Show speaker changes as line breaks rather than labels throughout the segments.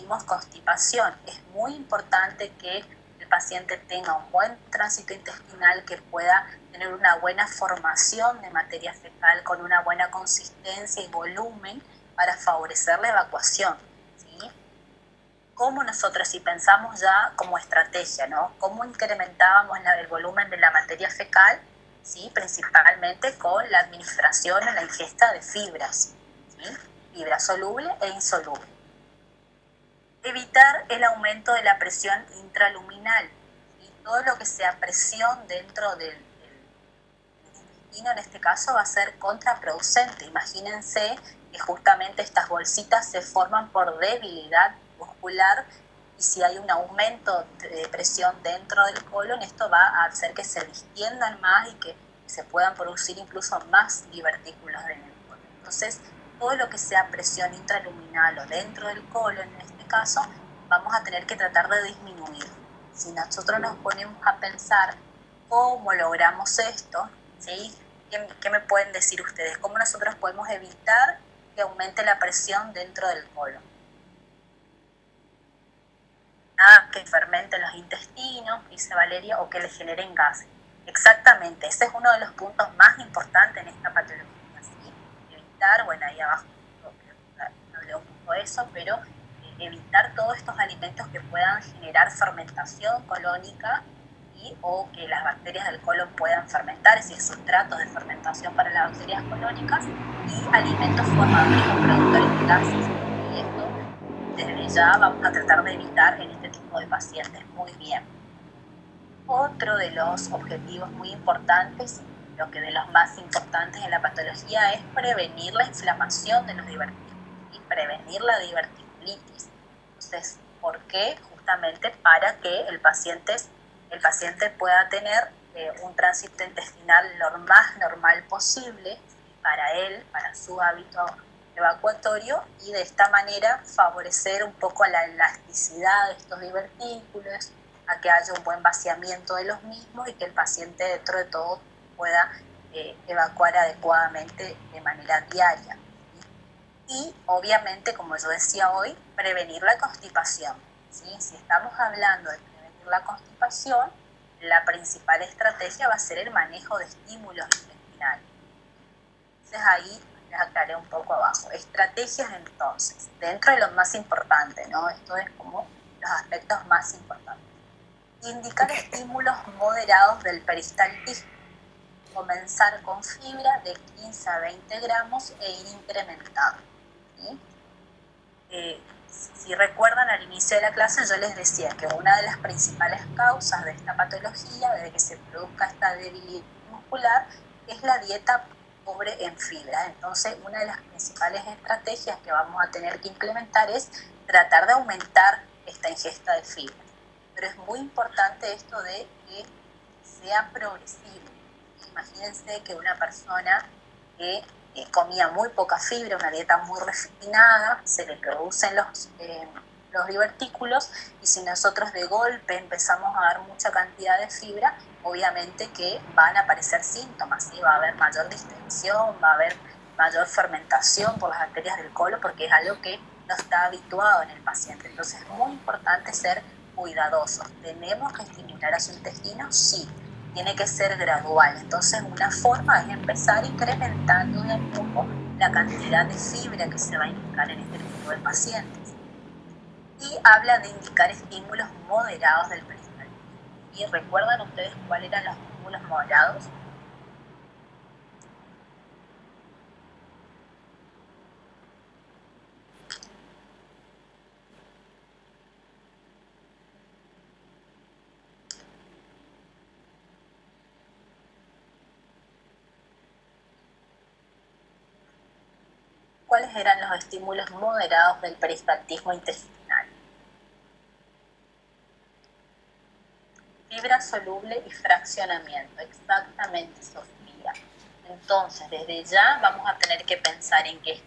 constipación. Es muy importante que el paciente tenga un buen tránsito intestinal, que pueda tener una buena formación de materia fecal con una buena consistencia y volumen para favorecer la evacuación, ¿sí? ¿Cómo nosotros, si pensamos ya como estrategia, ¿no? ¿Cómo incrementábamos el volumen de la materia fecal? ¿Sí? Principalmente con la administración o la ingesta de fibras, ¿sí? Fibra soluble e insoluble. Evitar el aumento de la presión intraluminal, y todo lo que sea presión dentro del intestino en este caso va a ser contraproducente. Imagínense que justamente estas bolsitas se forman por debilidad muscular, y si hay un aumento de presión dentro del colon, esto va a hacer que se distiendan más y que se puedan producir incluso más divertículos en el colon. Entonces, todo lo que sea presión intraluminal o dentro del colon, en este caso, vamos a tener que tratar de disminuir. Si nosotros nos ponemos a pensar cómo logramos esto, ¿sí? ¿Qué me pueden decir ustedes? ¿Cómo nosotros podemos evitar que aumente la presión dentro del colon? Nada que fermente los intestinos, dice Valeria, o que le generen gases. Exactamente, ese es uno de los puntos más importantes en esta patología, ¿sí? Evitar, bueno, ahí abajo hablé un poco de eso, pero evitar todos estos alimentos que puedan generar fermentación colónica o que las bacterias del colon puedan fermentar, es decir, sustratos de fermentación para las bacterias colónicas, y alimentos formadores o productores de gases. Y esto desde ya vamos a tratar de evitar en este tipo de pacientes. Muy bien. Otro de los objetivos muy importantes, lo que de los más importantes en la patología, es prevenir la inflamación de los divertículos y prevenir la diverticulitis. Entonces, ¿por qué? Justamente para que el paciente pueda tener un tránsito intestinal lo más normal posible para él, para su hábito evacuatorio, y de esta manera favorecer un poco la elasticidad de estos divertículos, a que haya un buen vaciamiento de los mismos y que el paciente dentro de todo pueda evacuar adecuadamente de manera diaria. Y obviamente, como yo decía hoy, prevenir la constipación, ¿sí? Si estamos hablando de prevenir la constipación, la principal estrategia va a ser el manejo de estímulos intestinales. Entonces ahí les aclaré un poco abajo. Estrategias, entonces, dentro de lo más importante, ¿no? Esto es como los aspectos más importantes. Indicar estímulos moderados del peristaltismo. Comenzar con fibra de 15 a 20 gramos e ir incrementando, ¿sí? Si recuerdan, al inicio de la clase yo les decía que una de las principales causas de esta patología, de que se produzca esta debilidad muscular, es la dieta pobre en fibra. Entonces, una de las principales estrategias que vamos a tener que implementar es tratar de aumentar esta ingesta de fibra. Pero es muy importante esto de que sea progresivo. Imagínense que una persona que comía muy poca fibra, una dieta muy refinada, se le producen los divertículos, y si nosotros de golpe empezamos a dar mucha cantidad de fibra, obviamente que van a aparecer síntomas, ¿sí? Va a haber mayor distensión, va a haber mayor fermentación por las bacterias del colon, porque es algo que no está habituado en el paciente. Entonces es muy importante ser cuidadosos. ¿Tenemos que estimular a su intestino? Sí. Tiene que ser gradual. Entonces, una forma es empezar incrementando de a poco la cantidad de fibra que se va a indicar en este tipo de pacientes. Y habla de indicar estímulos moderados del peristaltismo. ¿Y recuerdan ustedes cuáles eran los estímulos moderados? ¿Cuáles eran los estímulos moderados del peristaltismo intestinal? Fibra soluble y fraccionamiento. Exactamente, Sofía. Entonces, desde ya vamos a tener que pensar en que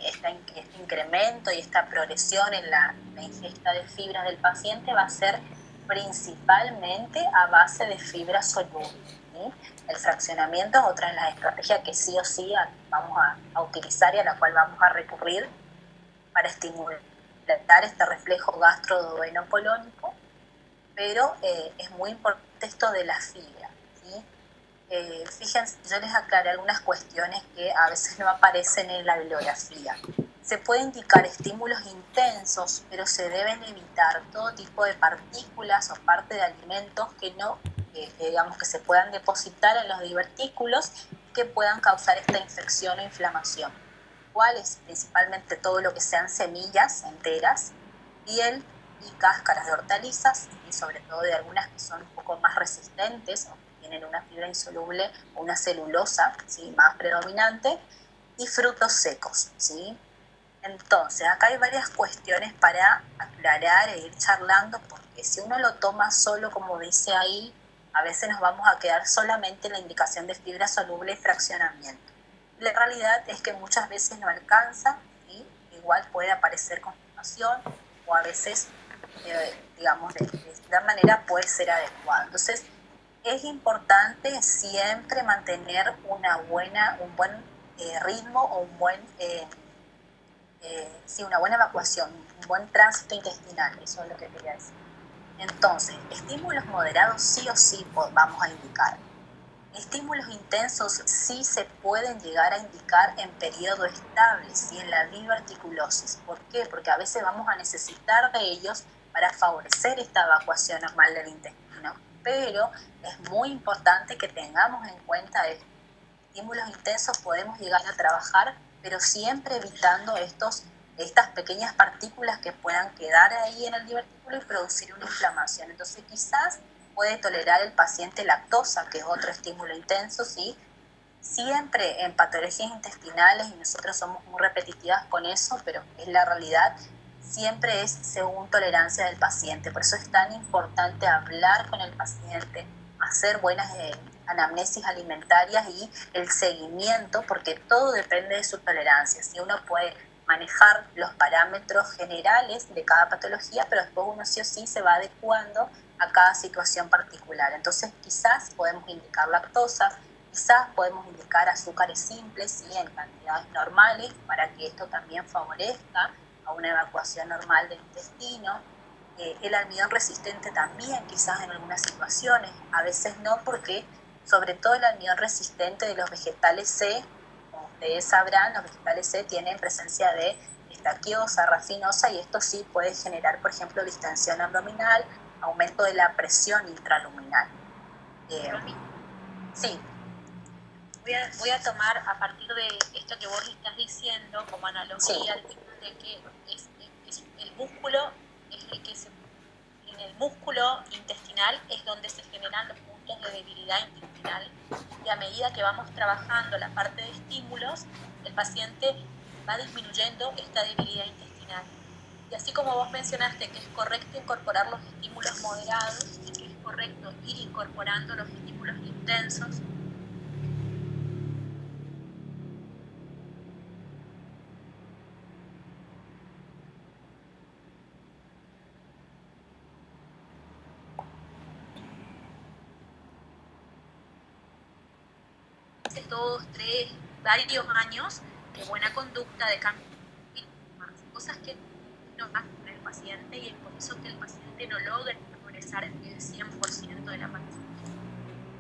este incremento y esta progresión en la ingesta de fibras del paciente va a ser principalmente a base de fibra soluble, ¿sí? El fraccionamiento es otra de las estrategias que sí o sí vamos a utilizar y a la cual vamos a recurrir para estimular completar este reflejo gastroduodenopolónico, pero es muy importante esto de la fibra, ¿sí? Fíjense, yo les aclaré algunas cuestiones que a veces no aparecen en la bibliografía. Se puede indicar estímulos intensos, pero se deben evitar todo tipo de partículas o parte de alimentos que no, digamos, que se puedan depositar en los divertículos y que puedan causar esta infección o inflamación. ¿Cuáles? Principalmente todo lo que sean semillas enteras, piel y cáscaras de hortalizas, y sobre todo de algunas que son un poco más resistentes o que tienen una fibra insoluble o una celulosa, ¿sí?, más predominante, y frutos secos, ¿sí? Entonces, acá hay varias cuestiones para aclarar e ir charlando, porque si uno lo toma solo, como dice ahí, a veces nos vamos a quedar solamente en la indicación de fibra soluble y fraccionamiento. La realidad es que muchas veces no alcanza, ¿sí? Igual puede aparecer constipación o a veces, digamos, de esta manera puede ser adecuado. Entonces, es importante siempre mantener un buen ritmo o una buena evacuación, un buen tránsito intestinal, eso es lo que quería decir. Entonces, estímulos moderados sí o sí vamos a indicar. Estímulos intensos sí se pueden llegar a indicar en periodo estable, ¿sí?, en la diverticulosis. ¿Por qué? Porque a veces vamos a necesitar de ellos para favorecer esta evacuación normal del intestino, pero es muy importante que tengamos en cuenta esto. Estímulos intensos podemos llegar a trabajar, pero siempre evitando estas pequeñas partículas que puedan quedar ahí en el divertículo y producir una inflamación. Entonces quizás puede tolerar el paciente lactosa, que es otro estímulo intenso, ¿sí? Siempre en patologías intestinales, y nosotros somos muy repetitivas con eso, pero es la realidad, siempre es según tolerancia del paciente. Por eso es tan importante hablar con el paciente, hacer buenas anamnesis alimentarias y el seguimiento, porque todo depende de su tolerancia. Si uno puede manejar los parámetros generales de cada patología, pero después uno sí o sí se va adecuando a cada situación particular. Entonces quizás podemos indicar lactosa, quizás podemos indicar azúcares simples, ¿sí?, en cantidades normales, para que esto también favorezca a una evacuación normal del intestino. El almidón resistente también, quizás en algunas situaciones, a veces no, porque sobre todo el almidón resistente de los vegetales C, como ustedes sabrán, los vegetales C tienen presencia de estaquiosa, rafinosa, y esto sí puede generar, por ejemplo, distensión abdominal, aumento de la presión intraluminal. Sí.
Voy a tomar a partir de esto que vos estás diciendo como analogía, sí, de que el músculo es el que en el músculo intestinal es donde se generan los puntos de debilidad intestinal, y a medida que vamos trabajando la parte de estímulos, el paciente va disminuyendo esta debilidad intestinal. Y así como vos mencionaste que es correcto incorporar los estímulos moderados y que es correcto ir incorporando los estímulos intensos, hace 2, 3, varios años de buena conducta, de cambio, cosas que no hacen con el paciente, y es por eso que el paciente no logra progresar el 100% de la patología.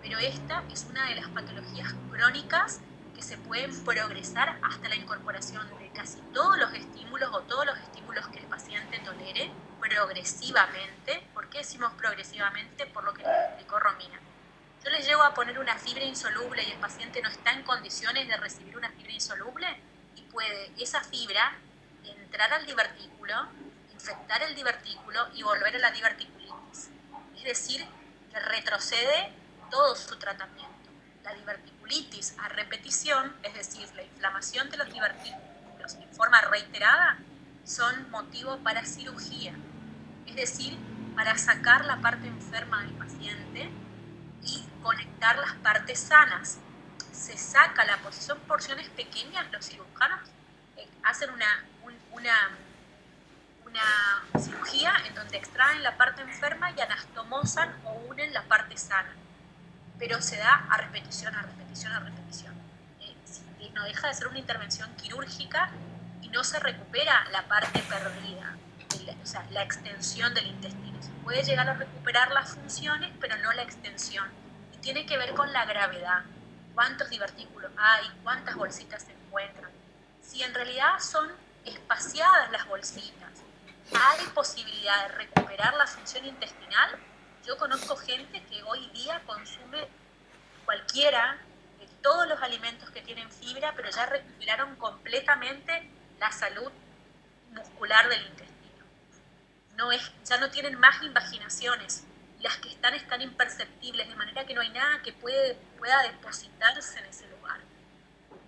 Pero esta es una de las patologías crónicas que se pueden progresar hasta la incorporación de casi todos los estímulos o todos los estímulos que el paciente tolere progresivamente. ¿Por qué decimos progresivamente? Por lo que nos explicó Romina. Yo le llego a poner una fibra insoluble y el paciente no está en condiciones de recibir una fibra insoluble, y puede esa fibra entrar al divertículo, infectar el divertículo y volver a la diverticulitis. Es decir, que retrocede todo su tratamiento. La diverticulitis a repetición, es decir, la inflamación de los divertículos en forma reiterada, son motivo para cirugía. Es decir, para sacar la parte enferma del paciente y conectar las partes sanas. Se saca son porciones pequeñas. Los cirujanos hacen una cirugía en donde extraen la parte enferma y anastomosan o unen la parte sana, pero se da a repetición, a repetición, a repetición. No deja de ser una intervención quirúrgica y no se recupera la parte perdida. o sea, la extensión del intestino. Se puede llegar a recuperar las funciones, pero no la extensión. Y tiene que ver con la gravedad. ¿Cuántos divertículos hay? ¿Cuántas bolsitas se encuentran? Si en realidad son espaciadas las bolsitas, ¿hay posibilidad de recuperar la función intestinal? Yo conozco gente que hoy día consume cualquiera de todos los alimentos que tienen fibra, pero ya recuperaron completamente la salud muscular del intestino. Ya no tienen más invaginaciones. Las que están imperceptibles, de manera que no hay nada que pueda depositarse en ese lugar.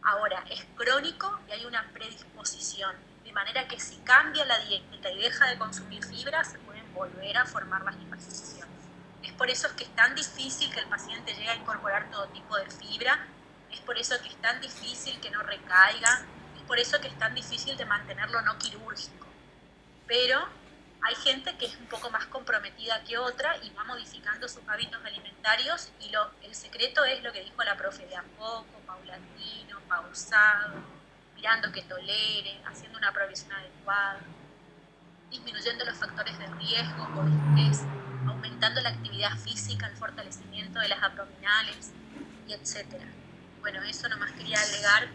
Ahora, es crónico y hay una predisposición, de manera que si cambia la dieta y deja de consumir fibra, se pueden volver a formar las invaginaciones. Es por eso que es tan difícil que el paciente llegue a incorporar todo tipo de fibra, es por eso que es tan difícil que no recaiga, es por eso que es tan difícil de mantenerlo no quirúrgico. Pero hay gente que es un poco más comprometida que otra y va modificando sus hábitos alimentarios, y el secreto es lo que dijo la profe, de a poco, paulatino, pausado, mirando que tolere, haciendo una provisión adecuada, disminuyendo los factores de riesgo o de estrés, aumentando la actividad física, el fortalecimiento de las abdominales, y etc. Bueno, eso nomás quería agregar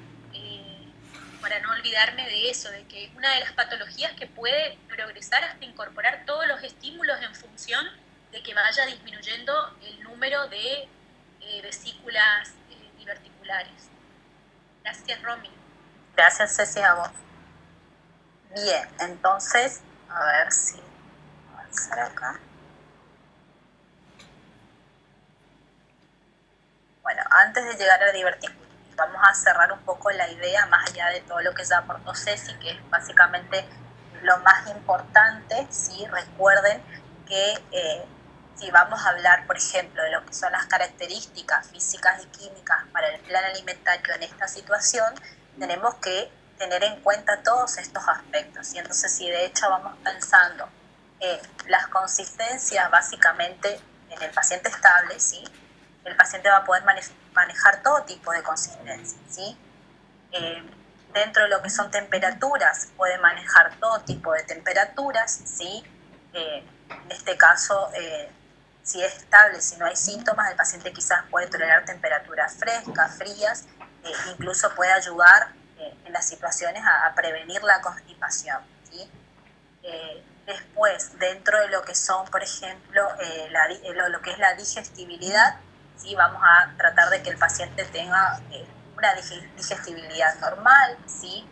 para no olvidarme de eso, de que es una de las patologías que puede progresar hasta incorporar todos los estímulos en función de que vaya disminuyendo el número de vesículas diverticulares. Gracias, Romy.
Gracias, Ceci, a vos. Bien, entonces, a ver si avanzar acá. Bueno, antes de llegar a la diverticulitis, vamos a cerrar un poco la idea, más allá de todo lo que ya aportó Ceci, que es básicamente lo más importante. ¿Sí? Recuerden que si vamos a hablar, por ejemplo, de lo que son las características físicas y químicas para el plan alimentario en esta situación, tenemos que tener en cuenta todos estos aspectos. Y entonces, si de hecho vamos pensando en las consistencias, básicamente en el paciente estable, ¿sí?, el paciente va a poder manejar todo tipo de consistencia, ¿sí? Dentro de lo que son temperaturas, puede manejar todo tipo de temperaturas, ¿sí? En este caso, si es estable, si no hay síntomas, el paciente quizás puede tolerar temperaturas frescas, frías, incluso puede ayudar en las situaciones a prevenir la constipación, ¿sí? Después, dentro de lo que son, por ejemplo, lo que es la digestibilidad, ¿sí? Vamos a tratar de que el paciente tenga una digestibilidad normal, ¿sí?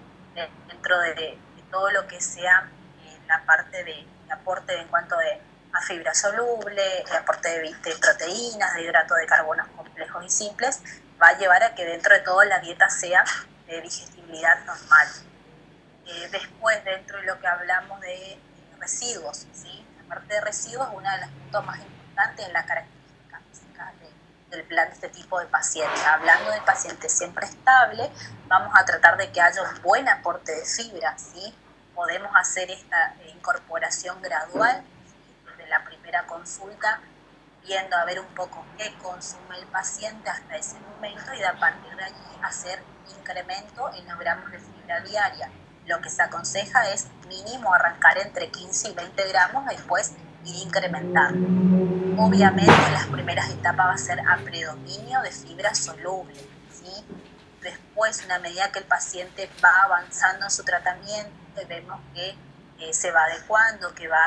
Dentro de todo lo que sea la parte de aporte en cuanto a fibra soluble, aporte de proteínas, de hidrato de carbonos complejos y simples, va a llevar a que dentro de todo la dieta sea de digestibilidad normal. Después, dentro de lo que hablamos de residuos, ¿sí? La parte de residuos es uno de los puntos más importantes en la característica física del plan de este tipo de pacientes. Hablando de pacientes siempre estables, vamos a tratar de que haya un buen aporte de fibra, ¿sí? Podemos hacer esta incorporación gradual, ¿sí?, desde la primera consulta, viendo a ver un poco qué consume el paciente hasta ese momento, y a partir de allí hacer incremento en los gramos de fibra diaria. Lo que se aconseja es mínimo arrancar entre 15 y 20 gramos, después ir incrementando. Obviamente en las primeras etapas va a ser a predominio de fibra soluble, ¿sí? Después, una medida que el paciente va avanzando en su tratamiento y vemos que se va adecuando, que va